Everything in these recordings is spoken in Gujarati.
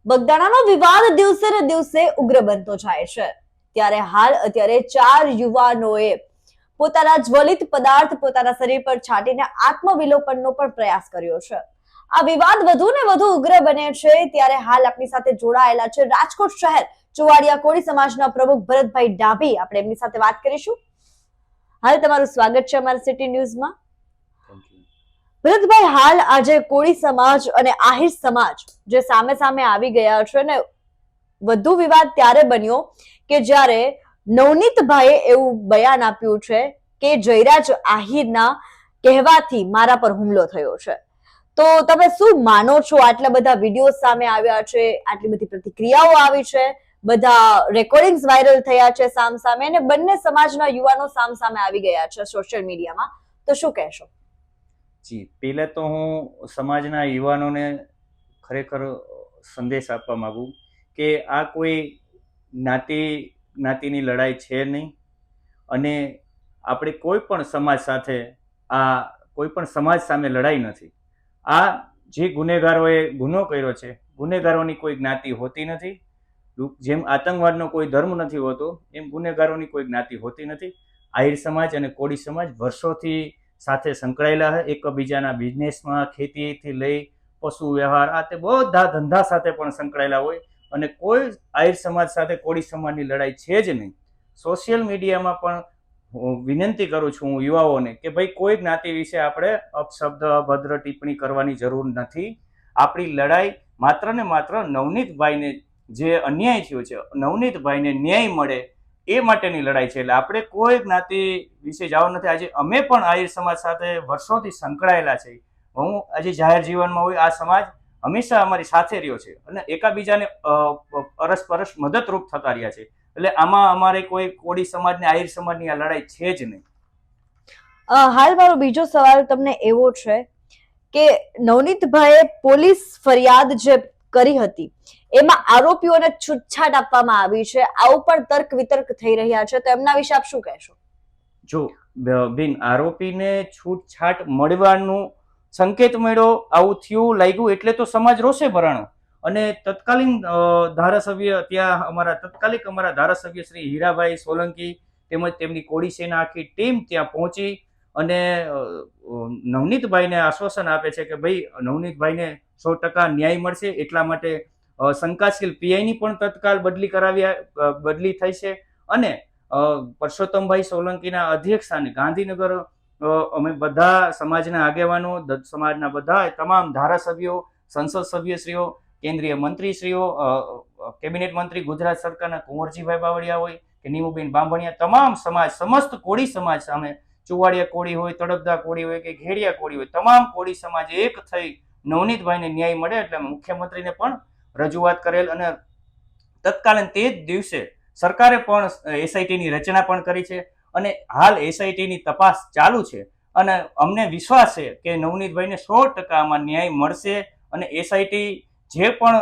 બગદાણાનો વિવાદ દિવસે ને દિવસે ઉગ્ર બનતો જાય છે ત્યારે અત્યારે 4 યુવાનોએ પોતાના જ્વલિત પદાર્થ પોતાના શરીર પર છાંટીને આત્મવિલોપનનો પણ પ્રયાસ કર્યો છે। આ વિવાદ વધુ ને વધુ ઉગ્ર બને છે ત્યારે હાલ આપણી સાથે જોડાયેલા છે રાજકોટ શહેર ચુવાડિયા કોળી સમાજના પ્રમુખ ભરતભાઈ ડાભી। આપણે એમની સાથે વાત કરીશું। હાલ તમારું સ્વાગત છે અમારા સિટી ન્યૂઝમાં। ભરતભાઈ, હાલ આજે કોળી સમાજ અને આહિર સમાજ જે સામે સામે આવી ગયા છે ને વધુ વિવાદ ત્યારે બન્યો કે જ્યારે નવનીતભાઈએ એવું બયાન આપ્યું છે કે જયરાજ આહિરના કહેવાથી મારા પર હુમલો થયો છે। તો તમે શું માનો છો? આટલા બધા વિડીયો સામે આવ્યા છે, આટલી બધી પ્રતિક્રિયાઓ આવી છે, બધા રેકોર્ડિંગ્સ વાયરલ થયા છે સામ સામે, અને બંને સમાજના યુવાનો સામ સામે આવી ગયા છે સોશિયલ મીડિયામાં, તો શું કહેશો? જી, પહેલા તો હું સમાજના યુવાનોને ખરેખર સંદેશ આપવા માંગુ કે આ કોઈ જ્ઞાતિની લડાઈ છે નહીં, અને આપણે કોઈ પણ સમાજ સાથે કોઈ પણ સમાજ સામે લડાઈ નથી। આ જે ગુનેગારોએ ગુનો કર્યો છે, ગુનેગારોની કોઈ જ્ઞાતિ હોતી નથી। જેમ આતંકવાદનો કોઈ ધર્મ નથી હોતો, એમ ગુનેગારોની કોઈ જ્ઞાતિ હોતી નથી। આહિર સમાજ અને કોળી સમાજ વર્ષોથી સાથે સંકળાયેલા છે, એકબીજાના બિઝનેસમાં, ખેતીથી લઈ પશુ વ્યવહાર, આ તે બધા ધંધા સાથે પણ સંકળાયેલા હોય, અને કોઈ આહિર સમાજ સાથે કોળી સમાજની લડાઈ છે જ નહીં। સોશિયલ મીડિયામાં પણ હું વિનંતી કરું છું હું યુવાઓને કે ભાઈ કોઈ જ્ઞાતિ વિશે આપણે અપશબ્દ અભદ્ર ટિપ્પણી કરવાની જરૂર નથી। આપણી લડાઈ માત્ર ને માત્ર નવનીતભાઈને જે અન્યાય થયો છે, નવનીતભાઈને ન્યાય મળે એ માટેની લડાઈ છે। એટલે આપણે કોઈ જ્ઞાતિ વિશે જવાનું નથી। આજે અમે પણ આહિર સમાજ સાથે વર્ષોથી સંકળાયેલા છે। હું આજે જાહેર જીવનમાં હોય, આ સમાજ હંમેશા અમારી સાથે રહ્યો છે અને એકાબીજાને અરસપરસ મદદરૂપ થતા રહ્યા છે। એટલે આમાં અમારે કોઈ કોળી સમાજ ને આહિર સમાજની આ લડાઈ છે જ નહીં। હાલ મારો બીજો સવાલ તમને એવો છે કે નવનીતભાઈએ પોલીસ ફરિયાદ જે કરી હતી એમાં આરોપીઓને છૂટછાટ આપવામાં આવી છે, આવું પણ તર્ક વિતર્ક થઈ રહ્યા છે, તો એમના વિશે આપ શું કહેશો? જો બેન, આરોપીને છૂટછાટ મળવાનું સંકેત મળ્યો, આવું થયું લાગ્યું એટલે તો સમાજ રોષે ભરાણો, અને તત્કાલીન ધારાસભ્ય ત્યાં અમારા ધારાસભ્ય શ્રી હીરાભાઈ સોલંકી તેમજ તેમની કોળી સેના આખી ટીમ ત્યાં પહોંચી અને નવનીતભાઈને આશ્વાસન આપે છે કે ભાઈ નવનીતભાઈને 100% ન્યાય મળશે। એટલા માટે શંકાશીલ પીઆઈની પણ તત્કાલ બદલી થઈ છે, અને પરસોત્તમભાઈ સોલંકીના અધ્યક્ષસ્થાને ગાંધીનગર અમે બધા સમાજના આગેવાનો, સમાજના બધા તમામ ધારાસભ્યો, સંસદ સભ્યશ્રીઓ, કેન્દ્રીય મંત્રીશ્રીઓ, કેબિનેટ મંત્રી ગુજરાત સરકારના કુંવરજીભાઈ બાવળિયા હોય કે નીમુબેન બાંભણિયા, તમામ સમાજ, સમસ્ત કોળી સમાજ સામે, ચુવાડિયા કોળી હોય, તડપદા કોળી હોય કે ઘેડિયા કોળી હોય, તમામ કોળી સમાજ એક થઈ નવનીતભાઈને ન્યાય મળે એટલે મુખ્યમંત્રીને પણ રજૂઆત કરેલ, અને તત્કાલીન તે જ દિવસે સરકારે પણ એસઆઈટીની રચના પણ કરી છે, અને હાલ એસઆઈટીની તપાસ ચાલુ છે, અને અમને વિશ્વાસ છે કે નવનીતભાઈને 100% આમાં ન્યાય મળશે, અને એસઆઈટી જે પણ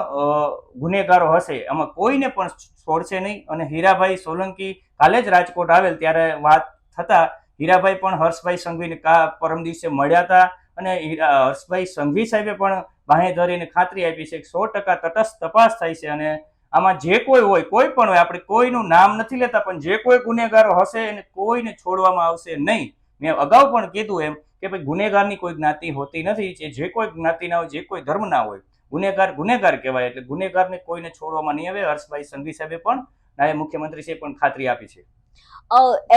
ગુનેગારો હશે એમાં કોઈને પણ છોડશે નહીં। અને હીરાભાઈ સોલંકી કાલે જ રાજકોટ આવેલ ત્યારે વાત થતા હીરાભાઈ પણ હર્ષભાઈ સંઘવીને પરમ દિવસે મળ્યા હતા, અને હર્ષભાઈ સંઘવી સાહેબે પણ બાહેધરીને ખાતરી આપી છે કે 100% તટસ્થ તપાસ થાય છે, અને આમાં જે કોઈ હોય, કોઈ પણ હોય, આપણે કોઈનું નામ નથી લેતા, પણ જે કોઈ ગુનેગારો હશે એને કોઈને છોડવામાં આવશે નહીં। મેં અગાઉ પણ કીધું એમ કે ભાઈ ગુનેગારની કોઈ જ્ઞાતિ હોતી નથી। જે કોઈ જ્ઞાતિના હોય, જે કોઈ ધર્મના હોય, ગુનેગાર કહેવાય, એટલે ગુનેગારને કોઈને છોડવામાં નહીં આવે। હર્ષભાઈ સંઘવી સાહેબે પણ નાયબ મુખ્યમંત્રી સાહેબે પણ ખાતરી આપી છે।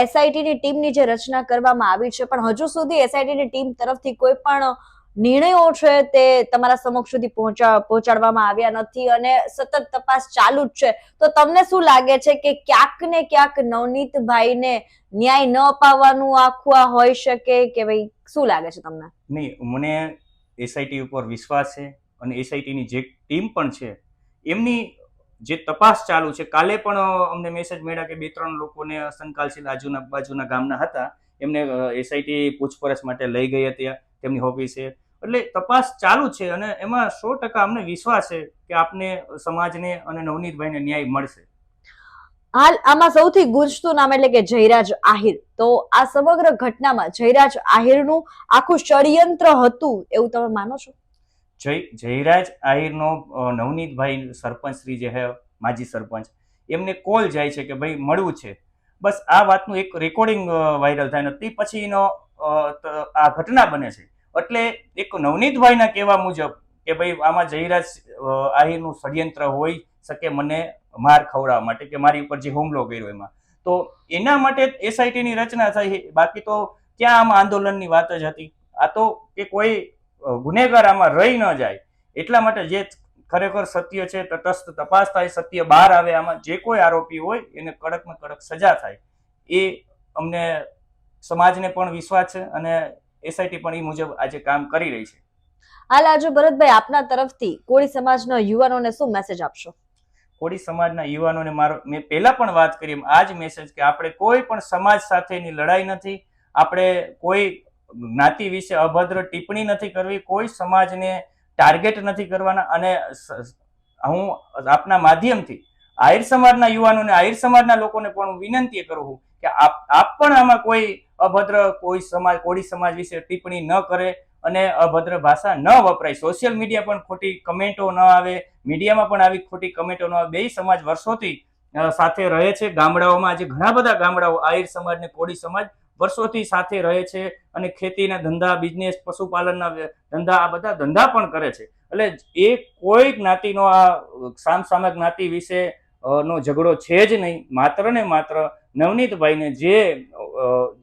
એસઆઈટીની ટીમની જે રચના કરવામાં આવી છે, પણ હજુ સુધી એસઆઈટીની ટીમ તરફથી કોઈ પણ નિર્ણયો છે તે તમારા સમક્ષ સુધી પહોંચાડવામાં આવ્યા નથી, અને સતત તપાસ ચાલુ જ છે, તો તમને શું લાગે છે કે ક્યાંક ને ક્યાંક નવનીતભાઈને ન્યાય ન અપાવવાનું આખું આ હોઈ શકે કે ભાઈ શું લાગે છે તમને? નહીં, મને એસઆઈટી ઉપર વિશ્વાસ છે, અને એસઆઈટીની જે ટીમ પણ છે એમની જે તપાસ ચાલુ છે, કાલે પણ અમને મેસેજ મળ્યા કે 2-3 લોકોને શંકાશીલ બાજુના ગામના હતા, એમને એસઆઈટી પૂછપરછ માટે લઈ ગઈ હતી તેમની ઓફિસે। એટલે તપાસ ચાલુ છે, અને એમાં 100% અમને વિશ્વાસ છે કે આપને સમાજને અને નવનીતભાઈને ન્યાય મળશે। હાલ આમાં સૌથી ગુંજતું નામ એટલે કે જયરાજ આહિર, તો આ સમગ્ર ઘટનામાં જયરાજ આહિરનું આખું ષડયંત્ર હતું એવું તમે માનો છો? જયરાજ આહિરનો નવનીતભાઈ સરપંચ શ્રી જે હે માજી સરપંચ એમને કોલ જાય છે કે ભાઈ મળવું છે. બસ આ વાતનું એક રેકોર્ડિંગ વાયરલ થાય ને તે પછી એનો આ ઘટના બને છે. એટલે એક નવનીતભાઈના કહેવા મુજબ કે ભાઈ આમાં જયરાજ આહિરનું ષડયંત્ર હોઈ શકે મને માર ખવડાવવા માટે કે મારી ઉપર જે હુમલો કર્યો એમાં, તો એના માટે એસઆઈટીની રચના થઈ. બાકી તો ક્યાં આમાં આંદોલનની વાત જ હતી. આ તો કે કોઈ ગુનેગાર આમાં રહી ન જાય એટલા માટે જે ખરેખર સત્ય છે તટસ્થ તપાસ થાય, સત્ય બહાર આવે, આમાં જે કોઈ આરોપી હોય એને કડકમાં કડક સજા થાય એ અમને સમાજને પણ વિશ્વાસ છે અને એસઆઈટી પણ એ મુજબ આજે કામ કરી રહી છે. હાલ આજે ભરતભાઈ આપના તરફથી કોળી સમાજના યુવાનોને શું મેસેજ આપશો? કોળી સમાજના યુવાનોને મેં પહેલા પણ વાત કરી આ જ મેસેજ કે આપણે કોઈ પણ સમાજ સાથેની લડાઈ નથી, આપણે કોઈ જ્ઞાતિ વિશે અભદ્ર ટિપ્પણી નથી કરવી, કોઈ સમાજને ટાર્ગેટ નથી કરવાના. અને હું આપના માધ્યમથી આહિર સમાજના યુવાનોને, આહિર સમાજના લોકોને પણ વિનંતી કરું કે આપ પણ આમાં કોઈ અભદ્ર કોળી સમાજ વિશે ટિપ્પણી ન કરે અને અભદ્ર ભાષા ન વપરાય. સોશિયલ મીડિયા પણ ખોટી કમેન્ટો ન આવે, મીડિયામાં પણ આવી ખોટી કમેન્ટો ન આવે. બે સમાજ વર્ષોથી સાથે રહે છે. ગામડાઓમાં આજે ઘણા બધા ગામડાઓ આહિર સમાજ ને કોળી સમાજ વર્ષોથી સાથે રહે છે અને ખેતીના ધંધા, બિઝનેસ, પશુપાલનના ધંધા, આ બધા ધંધા પણ કરે છે. એટલે એ કોઈ જ્ઞાતિનો આ સામસામા જ્ઞાતિ વિશે નો ઝઘડો છે જ નહીં. માત્ર ને માત્ર નવનીતભાઈને જે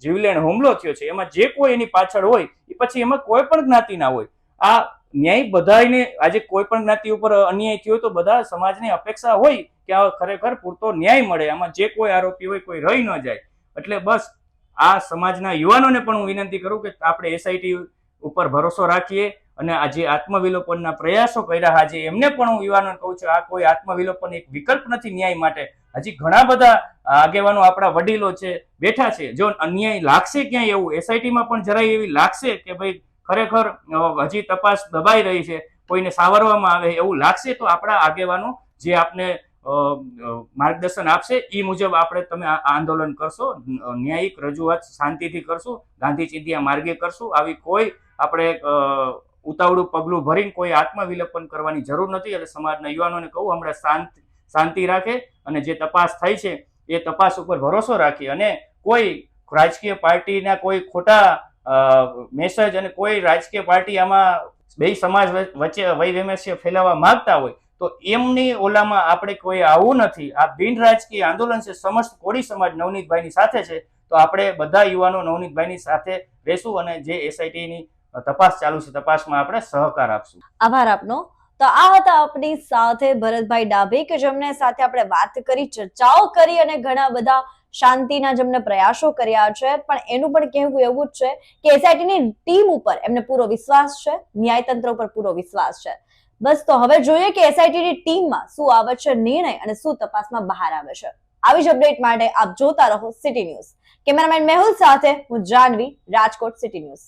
જીવલેણ હુમલો થયો છે એમાં જે કોઈ એની પાછળ હોય એ પછી એમાં કોઈ પણ જ્ઞાતિ ના હોય. આ ન્યાય બધાને, આજે કોઈ પણ જ્ઞાતિ ઉપર અન્યાય થયો તો બધા સમાજની અપેક્ષા હોય કે આ ખરેખર પૂરતો ન્યાય મળે, આમાં જે કોઈ આરોપી હોય કોઈ રહી ન જાય. એટલે બસ આ સમાજના યુવાનોને પણ હું વિનંતી કરું કે આપણે એસઆઈટી ઉપર ભરોસો રાખીએ અને આ જે આત્મવિલોપનના પ્રયાસો કર્યા આજે એમને પણ હું યુવાનોને કહું છું આ કોઈ આત્મવિલોપન એક વિકલ્પ નથી ન્યાય માટે. હજી ઘણા બધા આગેવાનો આપણા વડીલો છે બેઠા છે. જો અન્યાય લાગશે ક્યાંય એવું એસઆઈટીમાં પણ જરાય એવી લાગશે કે ભાઈ ખરેખર હજી તપાસ દબાઈ રહી છે, કોઈને સાવરવામાં આવે એવું લાગશે તો આપણા આગેવાનો જે આપને માર્ગદર્શન આપશે એ મુજબ તમે આંદોલન કરશો, ન્યાયિક રજૂઆત શાંતિથી કરશું, ગાંધી ચિંધ્યા માર્ગે કરશું. આવી કોઈ આપણે ઉતાવળું પગલું ભરીને કોઈ આત્મવિલોપન કરવાની જરૂર નથી. એટલે સમાજના યુવાનોને કહું હમણાં શાંતિ રાખે અને જે તપાસ થઈ છે એ તપાસ ઉપર ભરોસો રાખી અને કોઈ રાજકીય પાર્ટીના કોઈ ખોટા મેસેજ અને કોઈ રાજકીય પાર્ટી આમાં બે સમાજ વચ્ચે વૈષમ્ય ફેલાવવા માંગતા હોય તો એમની ઓલામાં આપણે કોઈ આવું નથી. આ બિન રાજકીય આંદોલન છે. સમસ્ત કોળી સમાજ નવનીતભાઈની સાથે છે તો આપણે બધા યુવાનો નવનીતભાઈની સાથે રહેશું અને જે એસઆઈટીની તપાસ ચાલુ છે તપાસમાં આપણે સહકાર આપશું. આભાર આપનો. તો આ હતા આપણી સાથે ભરતભાઈ ડાભી કે જેમને સાથે આપણે વાત કરી, ચર્ચાઓ કરી અને ઘણા બધા શાંતિના જેમને પ્રયાસો કર્યા છે. પણ એનું પણ કહેવું એવું જ છે કે એસઆઈટીની ટીમ ઉપર એમને પૂરો વિશ્વાસ છે, ન્યાયતંત્ર ઉપર પૂરો વિશ્વાસ છે. બસ તો હવે જોઈએ કે એસઆઈટીની ટીમમાં શું આવે છે નિર્ણય અને શું તપાસમાં બહાર આવે છે. આવી જ અપડેટ માટે આપ જોતા રહો સિટી ન્યૂઝ. કેમેરામેન મેહુલ સાથે હું જાનવી, રાજકોટ સિટી ન્યૂઝ.